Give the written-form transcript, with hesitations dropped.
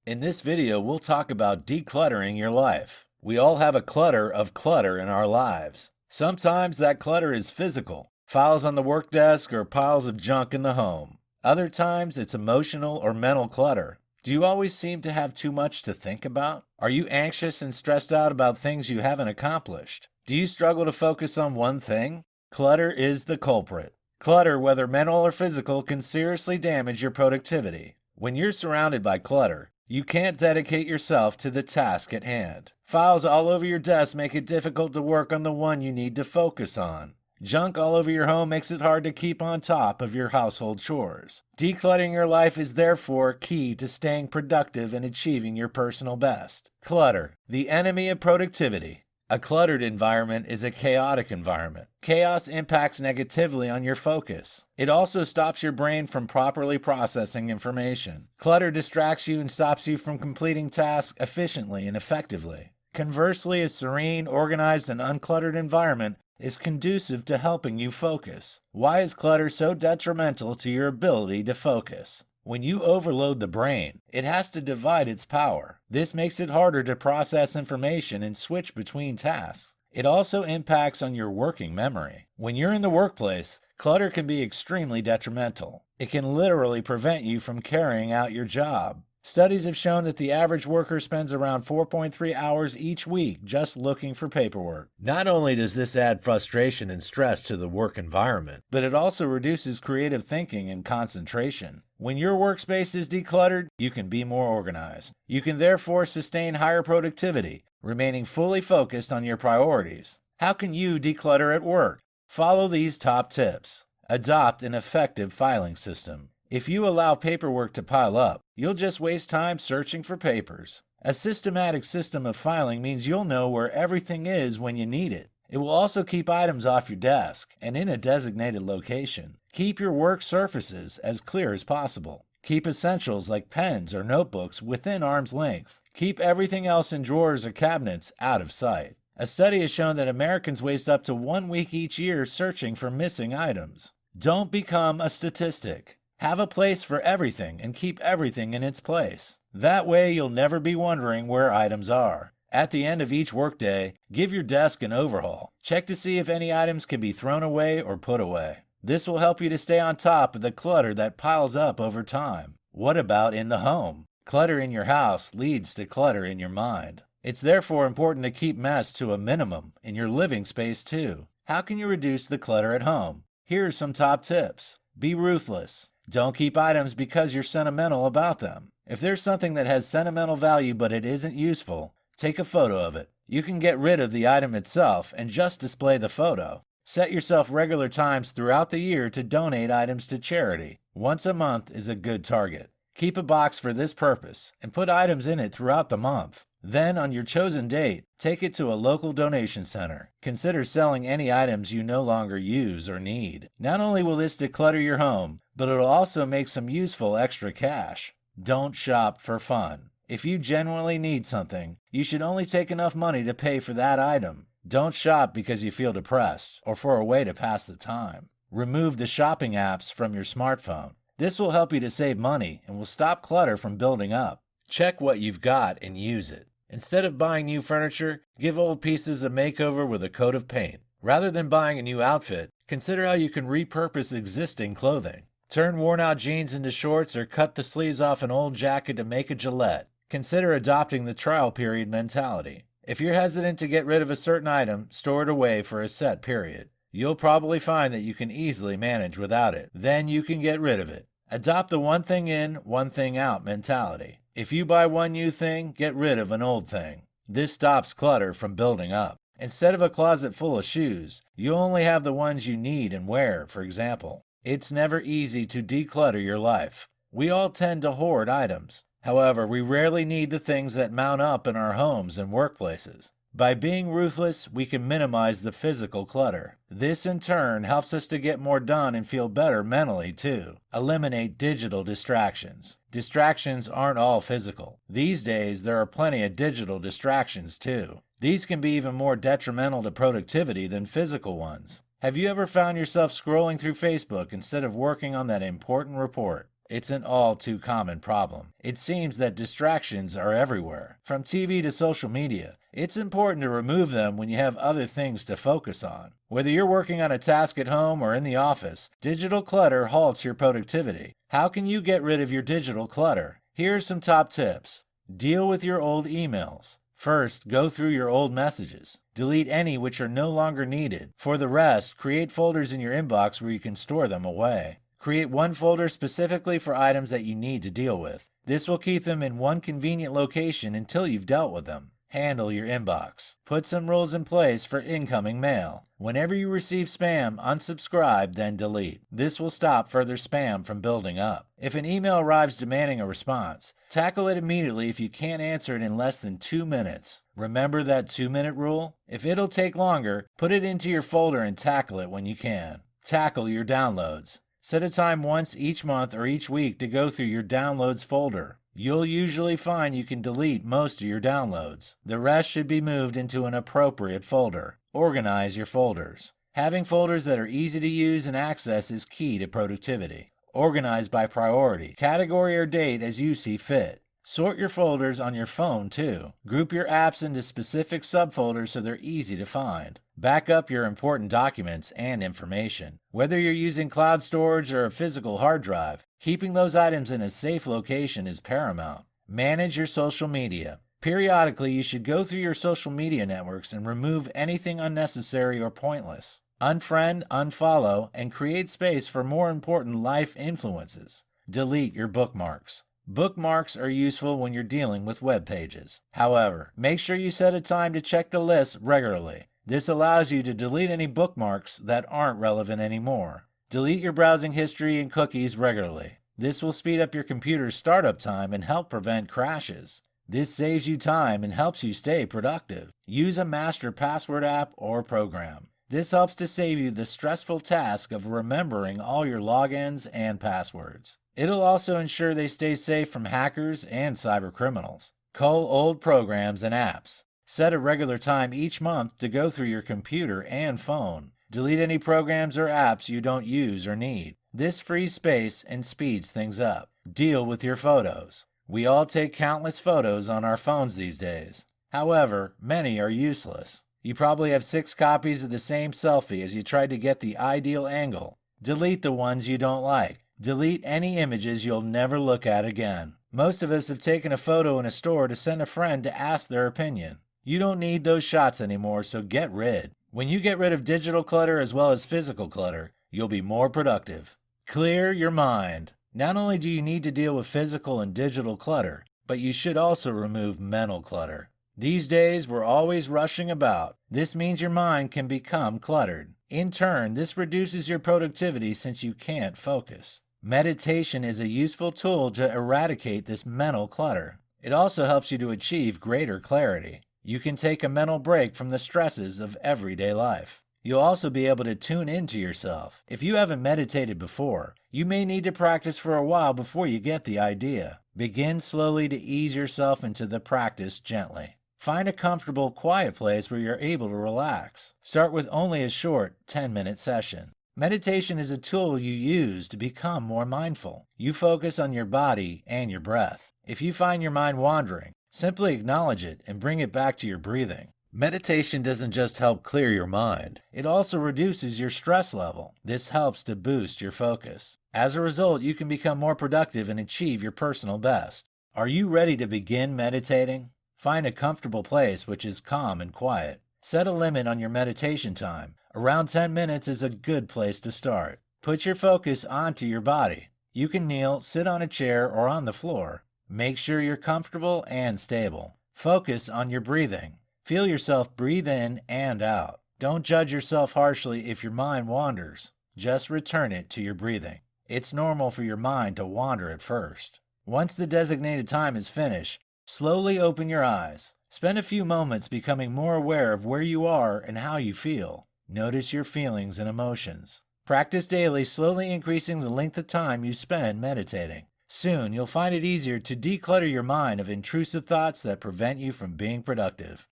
In this video, we'll talk about decluttering your life. We all have a clutter of clutter in our lives. Sometimes that clutter is physical, files on the work desk or piles of junk in the home. Other times it's emotional or mental clutter. Do you always seem to have too much to think about? Are you anxious and stressed out about things you haven't accomplished? Do you struggle to focus on one thing? Clutter is the culprit. Clutter, whether mental or physical, can seriously damage your productivity. When you're surrounded by clutter, you can't dedicate yourself to the task at hand. Files all over your desk make it difficult to work on the one you need to focus on. Junk all over your home makes it hard to keep on top of your household chores. Decluttering your life is therefore key to staying productive and achieving your personal best. Clutter, the enemy of productivity. A cluttered environment is a chaotic environment. Chaos impacts negatively on your focus. It also stops your brain from properly processing information. Clutter distracts you and stops you from completing tasks efficiently and effectively. Conversely, a serene, organized, and uncluttered environment is conducive to helping you focus. Why is clutter so detrimental to your ability to focus? When you overload the brain, it has to divide its power. This makes it harder to process information and switch between tasks. It also impacts on your working memory. When you're in the workplace, clutter can be extremely detrimental. It can literally prevent you from carrying out your job. Studies have shown that the average worker spends around 4.3 hours each week just looking for paperwork. Not only does this add frustration and stress to the work environment, but it also reduces creative thinking and concentration. When your workspace is decluttered, you can be more organized. You can therefore sustain higher productivity, remaining fully focused on your priorities. How can you declutter at work? Follow these top tips. Adopt an effective filing system. If you allow paperwork to pile up, you'll just waste time searching for papers. A systematic system of filing means you'll know where everything is when you need it. It will also keep items off your desk and in a designated location. Keep your work surfaces as clear as possible. Keep essentials like pens or notebooks within arm's length. Keep everything else in drawers or cabinets out of sight. A study has shown that Americans waste up to 1 week each year searching for missing items. Don't become a statistic. Have a place for everything and keep everything in its place. That way you'll never be wondering where items are. At the end of each workday, give your desk an overhaul. Check to see if any items can be thrown away or put away. This will help you to stay on top of the clutter that piles up over time. What about in the home? Clutter in your house leads to clutter in your mind. It's therefore important to keep mess to a minimum in your living space too. How can you reduce the clutter at home? Here are some top tips. Be ruthless. Don't keep items because you're sentimental about them. If there's something that has sentimental value but it isn't useful, take a photo of it. You can get rid of the item itself and just display the photo. Set yourself regular times throughout the year to donate items to charity. Once a month is a good target. Keep a box for this purpose and put items in it throughout the month. Then, on your chosen date, take it to a local donation center. Consider selling any items you no longer use or need. Not only will this declutter your home, but it'll also make some useful extra cash. Don't shop for fun. If you genuinely need something, you should only take enough money to pay for that item. Don't shop because you feel depressed or for a way to pass the time. Remove the shopping apps from your smartphone. This will help you to save money and will stop clutter from building up. Check what you've got and use it. Instead of buying new furniture, give old pieces a makeover with a coat of paint. Rather than buying a new outfit, consider how you can repurpose existing clothing. Turn worn-out jeans into shorts or cut the sleeves off an old jacket to make a Gillette. Consider adopting the trial period mentality. If you're hesitant to get rid of a certain item, store it away for a set period. You'll probably find that you can easily manage without it. Then you can get rid of it. Adopt the one thing in, one thing out mentality. If you buy one new thing, get rid of an old thing. This stops clutter from building up. Instead of a closet full of shoes, you only have the ones you need and wear, for example. It's never easy to declutter your life. We all tend to hoard items. However, we rarely need the things that mount up in our homes and workplaces. By being ruthless, we can minimize the physical clutter. This in turn helps us to get more done and feel better mentally too. Eliminate digital distractions. Distractions aren't all physical. These days, there are plenty of digital distractions too. These can be even more detrimental to productivity than physical ones. Have you ever found yourself scrolling through Facebook instead of working on that important report? It's an all too common problem. It seems that distractions are everywhere, from TV to social media. It's important to remove them when you have other things to focus on. Whether you're working on a task at home or in the office, digital clutter halts your productivity. How can you get rid of your digital clutter? Here are some top tips. Deal with your old emails. First, go through your old messages. Delete any which are no longer needed. For the rest, create folders in your inbox where you can store them away. Create one folder specifically for items that you need to deal with. This will keep them in one convenient location until you've dealt with them. Handle your inbox. Put some rules in place for incoming mail. Whenever you receive spam, unsubscribe, then delete. This will stop further spam from building up. If an email arrives demanding a response, tackle it immediately if you can't answer it in less than 2 minutes. Remember that 2-minute rule? If it'll take longer, put it into your folder and tackle it when you can. Tackle your downloads. Set a time once each month or each week to go through your downloads folder. You'll usually find you can delete most of your downloads. The rest should be moved into an appropriate folder. Organize your folders. Having folders that are easy to use and access is key to productivity. Organize by priority, category, or date as you see fit. Sort your folders on your phone too. Group your apps into specific subfolders so they're easy to find. Back up your important documents and information. Whether you're using cloud storage or a physical hard drive, keeping those items in a safe location is paramount. Manage your social media. Periodically, you should go through your social media networks and remove anything unnecessary or pointless. Unfriend, unfollow, and create space for more important life influences. Delete your bookmarks. Bookmarks are useful when you're dealing with web pages. However, make sure you set a time to check the list regularly. This allows you to delete any bookmarks that aren't relevant anymore. Delete your browsing history and cookies regularly. This will speed up your computer's startup time and help prevent crashes. This saves you time and helps you stay productive. Use a master password app or program. This helps to save you the stressful task of remembering all your logins and passwords. It'll also ensure they stay safe from hackers and cybercriminals. Cull old programs and apps. Set a regular time each month to go through your computer and phone. Delete any programs or apps you don't use or need. This frees space and speeds things up. Deal with your photos. We all take countless photos on our phones these days. However, many are useless. You probably have 6 copies of the same selfie as you tried to get the ideal angle. Delete the ones you don't like. Delete any images you'll never look at again. Most of us have taken a photo in a store to send a friend to ask their opinion. You don't need those shots anymore, so get rid. When you get rid of digital clutter as well as physical clutter, you'll be more productive. Clear your mind. Not only do you need to deal with physical and digital clutter, but you should also remove mental clutter. These days, we're always rushing about. This means your mind can become cluttered. In turn, this reduces your productivity since you can't focus. Meditation is a useful tool to eradicate this mental clutter. It also helps you to achieve greater clarity. You can take a mental break from the stresses of everyday life. You'll also be able to tune into yourself. If you haven't meditated before, you may need to practice for a while before you get the idea. Begin slowly to ease yourself into the practice gently. Find a comfortable, quiet place where you're able to relax. Start with only a short 10-minute session. Meditation is a tool you use to become more mindful. You focus on your body and your breath. If you find your mind wandering, simply acknowledge it and bring it back to your breathing. Meditation doesn't just help clear your mind, it also reduces your stress level. This helps to boost your focus. As a result, you can become more productive and achieve your personal best. Are you ready to begin meditating? Find a comfortable place which is calm and quiet. Set a limit on your meditation time. Around 10 minutes is a good place to start. Put your focus onto your body. You can kneel, sit on a chair, or on the floor. Make sure you're comfortable and stable. Focus on your breathing. Feel yourself breathe in and out. Don't judge yourself harshly if your mind wanders. Just return it to your breathing. It's normal for your mind to wander at first. Once the designated time is finished, slowly open your eyes. Spend a few moments becoming more aware of where you are and how you feel. Notice your feelings and emotions. Practice daily, slowly increasing the length of time you spend meditating. Soon, you'll find it easier to declutter your mind of intrusive thoughts that prevent you from being productive.